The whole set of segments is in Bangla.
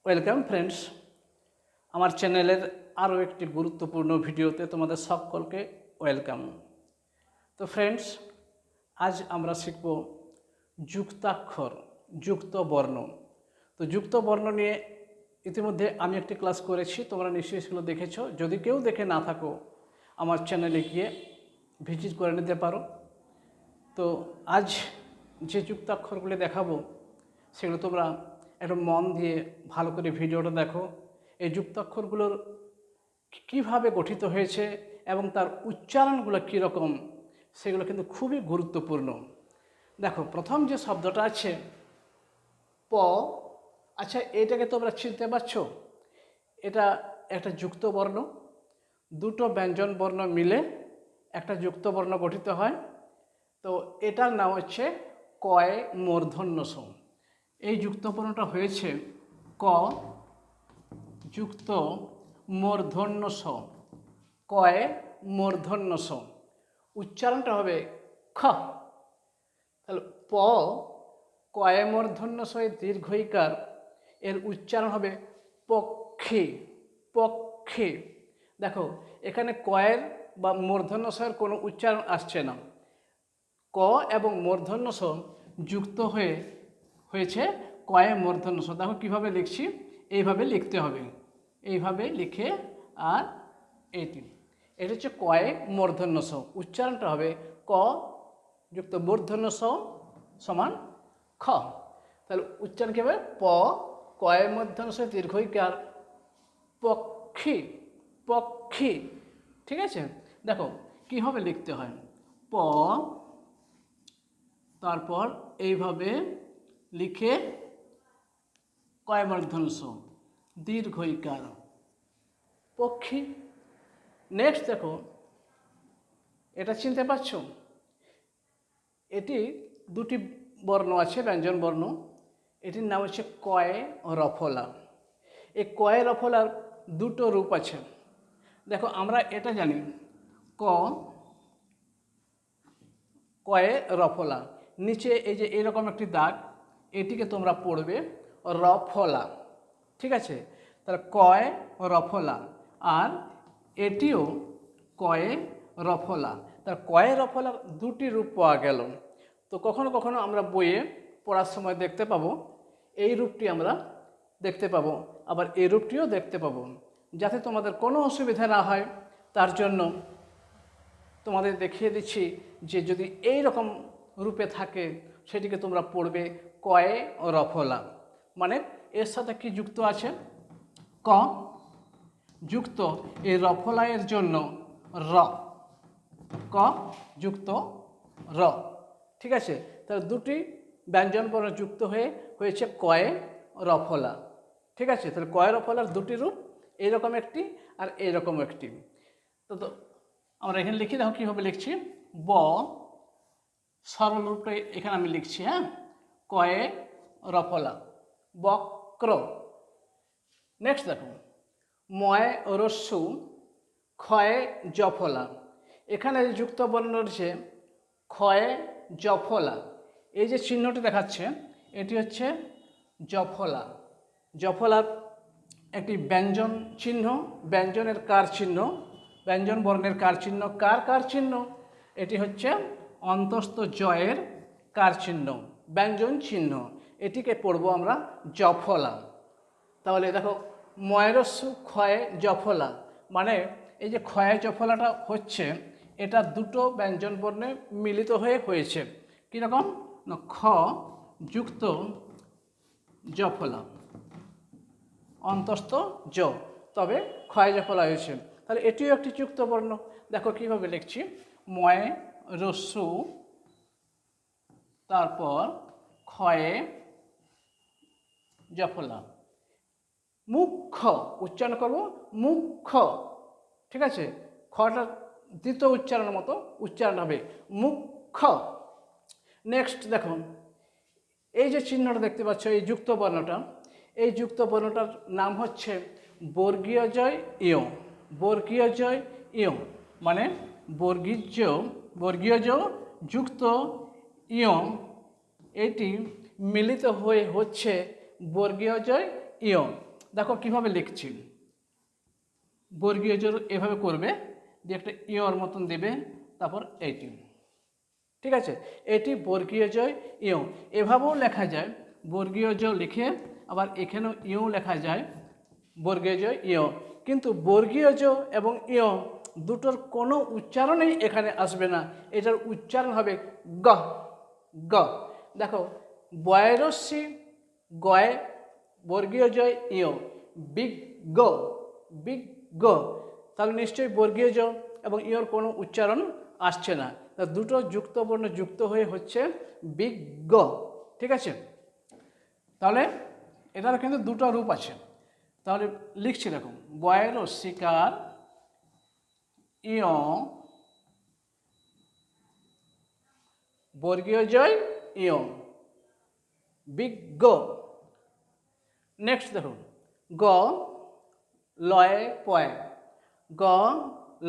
ওয়েলকাম ফ্রেন্ডস, আমার চ্যানেলের আরও একটি গুরুত্বপূর্ণ ভিডিওতে তোমাদের সকলকে ওয়েলকাম। তো ফ্রেন্ডস, আজ আমরা শিখব যুক্তাক্ষর, যুক্ত বর্ণ। তো যুক্ত বর্ণ নিয়ে ইতিমধ্যে আমি একটি ক্লাস করেছি, তোমরা নিশ্চয়ই সেগুলো দেখেছো। যদি কেউ দেখে না থাকো, আমার চ্যানেলে গিয়ে ভিজিট করে নিতে পারো। তো আজ যে যুক্তাক্ষরগুলি দেখাবো সেগুলো তোমরা একটু মন দিয়ে ভালো করে ভিডিওটা দেখো। এই যুক্তাক্ষরগুলোর কীভাবে গঠিত হয়েছে এবং তার উচ্চারণগুলো কীরকম সেগুলো কিন্তু খুবই গুরুত্বপূর্ণ। দেখো, প্রথম যে শব্দটা আছে প, আচ্ছা এটাকে তোমরা চিনতে পারছো? এটা একটা যুক্ত বর্ণ, দুটো ব্যঞ্জন বর্ণ মিলে একটা যুক্ত বর্ণ গঠিত হয়। তো এটার নাম হচ্ছে কয় মূর্ধন্য ষ। এই যুক্ত বর্ণটা হয়েছে ক যুক্ত মূর্ধন্য ষ, কয় মূর্ধন্য ষ। উচ্চারণটা হবে খ। তাহলে প কয় মূর্ধন্য ষয়ে দীর্ঘইকার, এর উচ্চারণ হবে পক্ষে, পক্ষে। দেখো, এখানে কয়ের বা মূর্ধন্য ষয়ের কোনো উচ্চারণ আসছে না। ক এবং মূর্ধন্য ষ যুক্ত হয়েছে কয়ে মূর্ধন্য ষ। দেখো কীভাবে লিখছি, এইভাবে লিখতে হবে, এইভাবে লিখে আর এটা হচ্ছে কয়ে মূর্ধন্য ষ। উচ্চারণটা হবে ক যুক্ত মূর্ধন্য ষ সমান খ। তাহলে উচ্চারণ কী হবে? প কয়ে মূর্ধন্য ষ দীর্ঘইকার পক্ষী, পক্ষী। ঠিক আছে, দেখো কীভাবে লিখতে হয়। প, তারপর এইভাবে লিখে কয় মূর্ধন্য ষ দীর্ঘইকার পক্ষী। নেক্সট দেখো, এটা চিনতে পারছো? এটি দুটি বর্ণ আছে, ব্যঞ্জন বর্ণ। এটির নাম হচ্ছে কয়ে রফলা। এই কয়ে রফলার দুটো রূপ আছে। দেখো, আমরা এটা জানি ক কয়ে রফলা, নিচে এই যে এরকম একটি দাগ, এটিকে তোমরা পড়বে রফলা। ঠিক আছে, তাহলে কয় রফলা, আর এটিও কয়ে রফলা। তার কয়ে রফলার দুটি রূপ পাওয়া গেল। তো কখনো কখনো আমরা বইয়ে পড়ার সময় দেখতে পাবো, এই রূপটি আমরা দেখতে পাবো, আবার এই রূপটিও দেখতে পাবো। যাতে তোমাদের কোনো অসুবিধা না হয় তার জন্য তোমাদের দেখিয়ে দিচ্ছি যে যদি এই রকম রূপে থাকে সেটিকে তোমরা পড়বে কয়ে রফলা। মানে এর সাথে কি যুক্ত আছে? ক যুক্ত এই রফলায়ের জন্য র, ক যুক্ত র। ঠিক আছে, তাহলে দুটি ব্যঞ্জন বর্ণ যুক্ত হয়েছে কয়ে রফলা। ঠিক আছে, তাহলে কয়ে রফলার দুটি রূপ, এইরকম একটি আর এইরকম একটি। তো আমরা এখানে লিখি, দেখো কীভাবে লিখছি। ব সরল রূপটা এখানে আমি লিখছি, হ্যাঁ, কয়ে রফলা বক্র। নেক্সট দেখো, ময় রস্যু ক্ষয়ে জফলা। এখানে যে যুক্ত বর্ণ রয়েছে ক্ষয়ে জফলা, এই যে চিহ্নটি দেখাচ্ছে এটি হচ্ছে জফলা। জফলার একটি ব্যঞ্জন চিহ্ন, ব্যঞ্জনের কার চিহ্ন, ব্যঞ্জন বর্ণের কার চিহ্ন। কার চিহ্ন? এটি হচ্ছে অন্তস্থ জয়ের কার চিহ্ন, ব্যঞ্জন চিহ্ন। এটিকে পড়বো আমরা জফলা। তাহলে দেখো, ময়রস্যু ক্ষয়ে জফলা, মানে এই যে ক্ষয়ে জফলাটা হচ্ছে, এটা দুটো ব্যঞ্জন বর্ণে মিলিত হয়েছে। কীরকম না, খ যুক্ত জফলা, অন্তস্থ জ, তবে ক্ষয় জফলা হয়েছে। তাহলে এটিও একটি যুক্ত বর্ণ। দেখো কীভাবে লিখছি, ময় রস্যু, তারপর ক্ষয়ে জফলা, মুখ্য উচ্চারণ করব মুখ্য। ঠিক আছে, খটা দ্বিতীয় উচ্চারণের মতো উচ্চারণ হবে মুখ্য। নেক্সট দেখো, এই যে চিহ্নটা দেখতে পাচ্ছ, এই যুক্ত বর্ণটা, এই যুক্ত বর্ণটার নাম হচ্ছে বর্গীয় জয় ইয়। বর্গীয় জয় ইয় মানে বর্গীয় জ যুক্ত ইয়, এটি মিলিত হয়ে হচ্ছে বর্গীয় জয় ইয়। দেখো কিভাবে লিখছি, বর্গীয় জোর এভাবে করবে, দিয়ে একটা ইয়র মতন দেবে, তারপর এইটি। ঠিক আছে, এটি বর্গীয় জয় ইয়। এভাবেও লেখা যায়, বর্গীয় জ লিখে আবার এখানেও ইয় লেখা যায়, বর্গীয় জয় ইয়। কিন্তু বর্গীয় জ এবং ইয় দুটোর কোনো উচ্চারণেই এখানে আসবে না, এটার উচ্চারণ হবে গ গ। দেখো বয়রস্যি গয় বর্গীয় জয় ইয়, বিগ গ বিগ গ, তাহলে নিশ্চয়ই বর্গীয় জ এবং ইয়র কোনো উচ্চারণ আসছে না, দুটো যুক্ত বর্ণ যুক্ত হয়ে হচ্ছে বিগ গ। ঠিক আছে, তাহলে এটার কিন্তু দুটো রূপ আছে। তাহলে লিখছি দেখো, বয়ের শিকার ইয় বর্গীয় জয় ইয়, বিগ গ। নেক্সট দেখুন, গ লয়ে পয়, গ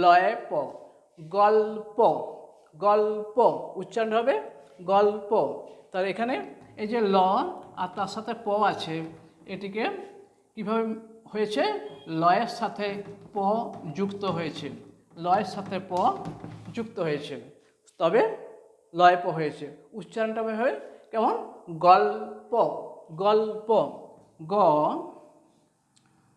লয়ে প, গল্প গল্প উচ্চারণ হবে গল্প। তার এখানে এই যে ল আর তার সাথে প আছে, এটিকে কিভাবে হয়েছে, লয়ের সাথে প যুক্ত হয়েছে, লয়ের সাথে প যুক্ত হয়েছে, তবে লয় প হয়েছে। উচ্চারণটা হয় কেমন, গল্প গল্প, গ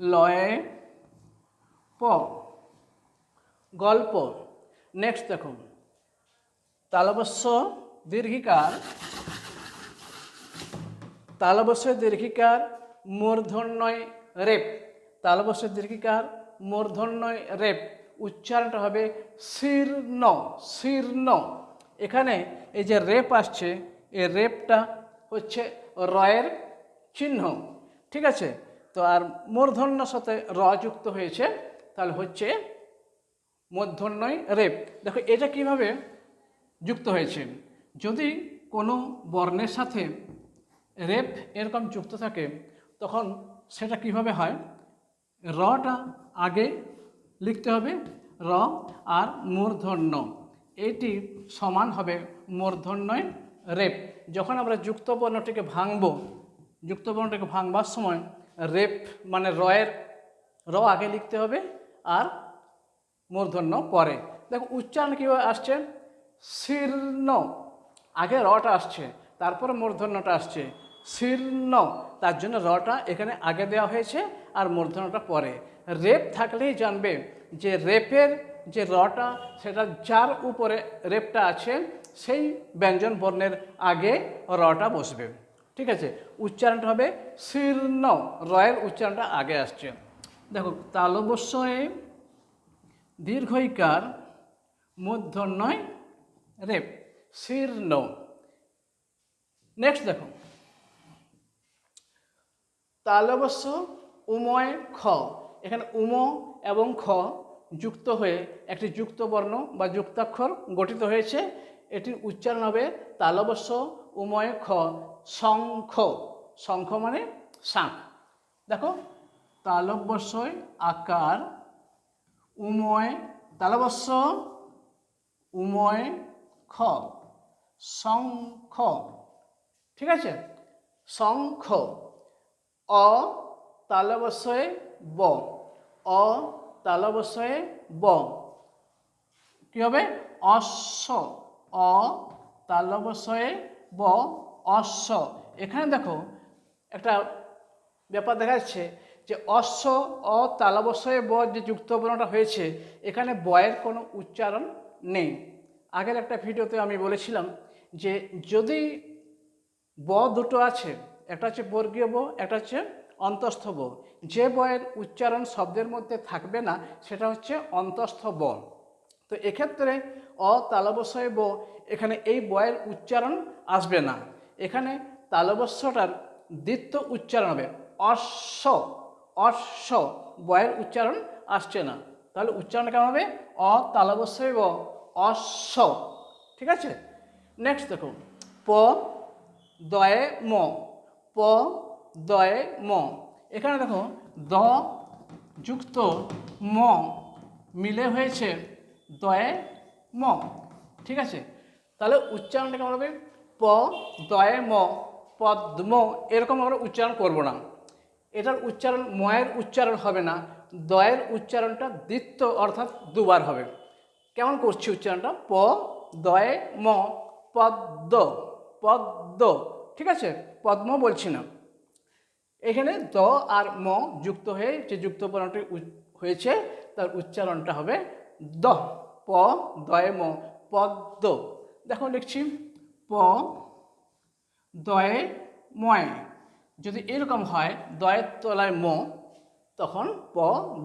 লয়ে প গল্প। নেক্সট দেখুন, তালবস্য দীর্ঘিকার, তালবস্য দীর্ঘিকার মূর্ধন্যয় রেপ, তালবস্য দীর্ঘিকার মূর্ধন্যয় রেপ, উচ্চারণটা হবে শীর্ণ শীর্ণ। এখানে এই যে রেপ আসছে, এই রেপটা হচ্ছে রয়ের চিহ্ন। ঠিক আছে, তো আর মূর্ধন্য সাথে র যুক্ত হয়েছে, তাহলে হচ্ছে মূর্ধন্যয় রেপ। দেখো এটা কিভাবে যুক্ত হয়েছে, যদি কোনো বর্ণের সাথে রেপ এরকম যুক্ত থাকে, তখন সেটা কিভাবে হয়, রটা আগে লিখতে হবে, র আর মূর্ধন্য এটি সমান হবে মূর্ধন্যয় রেপ। যখন আমরা যুক্ত বর্ণটিকে ভাঙব, যুক্ত বর্ণটিকে ভাঙবার সময় রেপ মানে রয়ের র আগে লিখতে হবে আর মূর্ধন্য পরে। দেখো উচ্চারণ কীভাবে আসছে, শীর্ণ, আগে রটা আসছে তারপরে মূর্ধন্যটা আসছে, শীর্ণ, তার জন্য রটা এখানে আগে দেওয়া হয়েছে আর মূর্ধন্যটা পরে। রেপ থাকলেই জানবে যে রেপের যে রটা, সেটা যার উপরে রেপটা আছে সেই ব্যঞ্জন বর্ণের আগে রটা বসবে। ঠিক আছে, উচ্চারণটা হবে শীর্ণ, রয়ের উচ্চারণটা আগে আসছে। দেখো তালবস্যে দীর্ঘইকার মূর্ধন্যয় রেপ, শীর্ণ। নেক্সট দেখো, তালবস্য উময় খ, এখানে উম এবং খ যুক্ত হয়ে একটি যুক্ত বর্ণ বা যুক্তাক্ষর গঠিত হয়েছে, এটির উচ্চারণ হবে তালবস্য উময় খ, শঙ্খ, শঙ্খ মানে শাঁখ। দেখো তালবস্যয় আকার উময়, তালবস্য উময় খ, শঙ্খ। ঠিক আছে, শঙ্খ। অ তালবস্যে ব, অ তালবস্যে ব কি হবে, অশ্ব, অ তালবস্যে ব অশ্ব। এখানে দেখো একটা ব্যাপার দেখা যাচ্ছে যে অশ্ব অ তালবস্যে ব যে যুক্ত বর্ণটা হয়েছে, এখানে বয়ের কোনো উচ্চারণ নেই। আগের একটা ভিডিওতে আমি বলেছিলাম যে যদি ব দুটো আছে, একটা হচ্ছে বর্গীয় ব, একটা হচ্ছে অন্তস্থ ব, যে বয়ের উচ্চারণ শব্দের মধ্যে থাকবে না সেটা হচ্ছে অন্তস্থ ব। তো এক্ষেত্রে অ তালবস্যে ব, এখানে এই বয়ের উচ্চারণ আসবে না, এখানে তালবস্যটার দ্বিত্ব উচ্চারণ হবে অশ্ব, অশ্ব, বয়ের উচ্চারণ আসছে না, তাহলে উচ্চারণ কেমন হবে, অ তালবস্যে ব অশ্ব। ঠিক আছে, নেক্সট দেখো, প দয়ে ম, প দয়ে ম, এখানে দেখো দ যুক্ত ম মিলে হয়েছে দয়ে ম। ঠিক আছে, তাহলে উচ্চারণটা কেমন হবে, প দয়ে ম, পদ্ম, এরকম আমরা উচ্চারণ করব না। এটার উচ্চারণ ময়ের উচ্চারণ হবে না, দয়ের উচ্চারণটা দ্বিত্ব অর্থাৎ দুবার হবে। কেমন করছি উচ্চারণটা? প দয়ে ম, পদ্ম, পদ্ম। ঠিক আছে, পদ্ম বলছি না। এখানে দ আর ম যুক্ত হয়ে যে যুক্ত বর্ণটি হয়েছে তার উচ্চারণটা হবে দ, প দয়ে ম, পদ্ম। দেখো লিখছি প দয়ে ময়, যদি এরকম হয় দয়ের তলায় ম, তখন প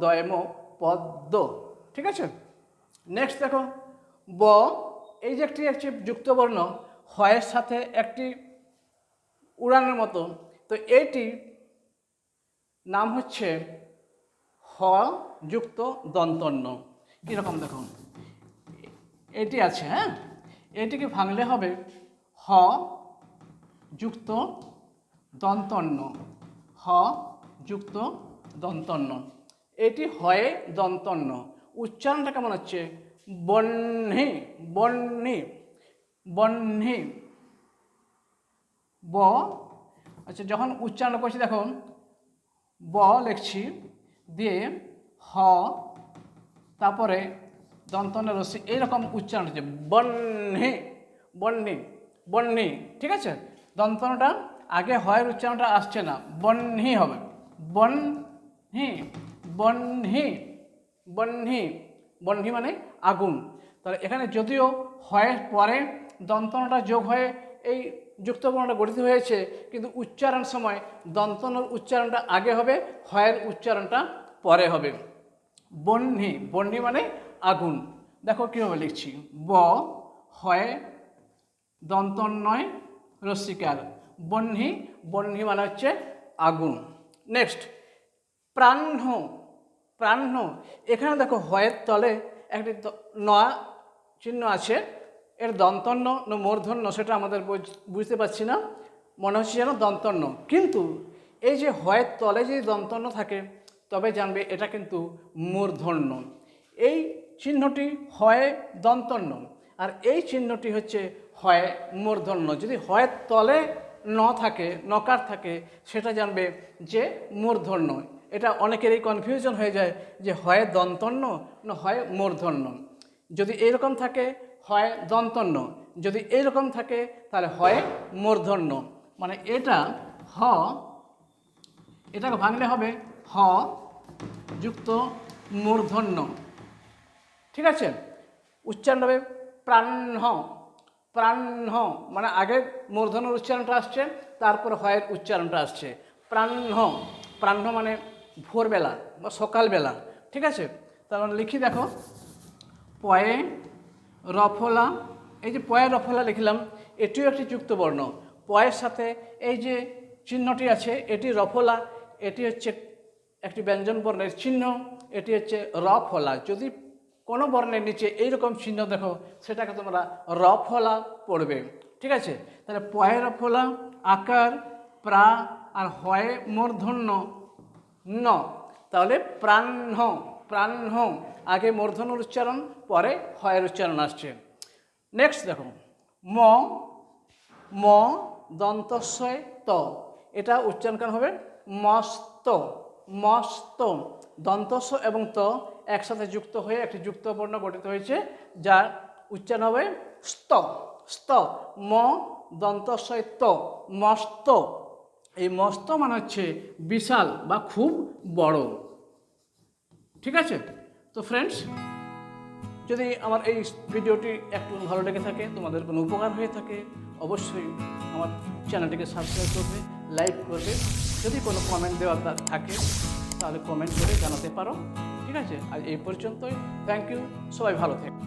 দয়ে ম, পদ্ম। ঠিক আছে, নেক্সট দেখো ব, এই যে একটি যুক্ত বর্ণ, হয়ের সাথে একটি উড়ানের মতো, তো এইটি নাম হচ্ছে হ যুক্ত দন্তন্য। কীরকম দেখুন, এটি আছে, হ্যাঁ, এটিকে ভাঙলে হবে হ যুক্ত দন্তন্য, হ যুক্ত দন্তন্য। এটি হয়ে দন্তন্য। উচ্চারণটা কেমন হচ্ছে? বহ্নি, বহ্নি, বহ্নি, ব। আচ্ছা, যখন উচ্চারণ করছি দেখুন, ব লিখছি, দিয়ে হ, তারপরে দন্তন্য রশ্মি, এইরকম উচ্চারণ হচ্ছে বহ্নি, বহ্নি, বহ্নি। ঠিক আছে, দন্তনটা আগে হয়ের উচ্চারণটা আসছে না, বহ্নি হবে, বহ্নি, বহ্নি, বহ্নি, বহ্নি মানে আগুন। তাহলে এখানে যদিও হয়ের পরে দন্তনটা যোগ হয়ে এই যুক্ত বর্ণটা গঠিত হয়েছে, কিন্তু উচ্চারণ সময় দন্তনের উচ্চারণটা আগে হবে, হয়ের উচ্চারণটা পরে হবে। বহ্নি, বহ্নি মানে আগুন। দেখো কীভাবে লিখছি, ব হয়ে দন্তন্নয় রস্যিকার, বহ্নি, বহ্নি মানে হচ্ছে আগুন। নেক্সট প্রাহ্ন, প্রাহ্ন। এখানে দেখো হয়ের তলে একটি ন চিহ্ন আছে, এর দন্তন্য না মূর্ধন্য সেটা আমাদের বুঝতে পারছি না, মনে হচ্ছে যেন দন্তন্য, কিন্তু এই যে হয়ের তলে যদি দন্তন্য থাকে তবে জানবে এটা কিন্তু মূর্ধন্য। এই চিহ্নটি হয় দন্তন্য, আর এই চিহ্নটি হচ্ছে হয় মূর্ধন্য। যদি হয়ের তলে ন থাকে, নকার থাকে, সেটা জানবে যে মূর্ধন্য। এটা অনেকেরই কনফিউশন হয়ে যায় যে হয় দন্তন্য না হয় মূর্ধন্য। যদি এইরকম থাকে হয় দন্তন্য, যদি এইরকম থাকে তাহলে হয় মূর্ধন্য। মানে এটা হ, এটাকে ভাঙলে হবে হ যুক্ত মূর্ধন্য। ঠিক আছে, উচ্চারণ হবে প্রাহ্ন, প্রাহ্ন মানে আগে মূর্ধন্যর উচ্চারণটা আসছে, তারপর হয়ের উচ্চারণটা আসছে, প্রাহ্ন। প্রাহ্ন মানে ভোরবেলা বা সকালবেলা। ঠিক আছে, তার মানে লিখি দেখো, পয়ে রফলা, এই যে পয়ে রফলা লিখলাম, এটিও একটি যুক্ত বর্ণ। পয়ের সাথে এই যে চিহ্নটি আছে এটি রফলা, এটি হচ্ছে একটি ব্যঞ্জন বর্ণের চিহ্ন, এটি হচ্ছে রফলা। যদি কোনো বর্ণের নিচে এইরকম চিহ্ন দেখো সেটাকে তোমরা রফলা পড়বে। ঠিক আছে, তাহলে পয়ে রফলা আকার প্রা আর হয়ে মূর্ধন্য ন, তাহলে প্রাহ্ন, প্রাহ্ন আগে মূর্ধন্যর উচ্চারণ পরে হয়ের উচ্চারণ আসছে। নেক্সট দেখো ম, ম দন্তস্বয় ত, এটা উচ্চারণ কেন হবে মস্ত, মস্ত। দন্তস্ব এবং ত একসাথে যুক্ত হয়ে একটি যুক্ত বর্ণ গঠিত হয়েছে, যার উচ্চারণ হবে স্ত, স্ত। ম দন্তস্বয় ত, মস্ত। এই মস্ত মানে হচ্ছে বিশাল বা খুব বড়। ঠিক আছে, তো ফ্রেন্ডস, যদি আমার এই ভিডিওটি একটু ভালো লেগে থাকে, তোমাদের কোনো উপকার হয়ে থাকে, অবশ্যই আমার চ্যানেলটিকে সাবস্ক্রাইব করবে, লাইক করবে। যদি কোনো কমেন্ট দেওয়ার থাকে তাহলে কমেন্ট করে জানাতে পারো। ঠিক আছে, আজ এই পর্যন্তই। থ্যাংক ইউ, সবাই ভালো থেকো।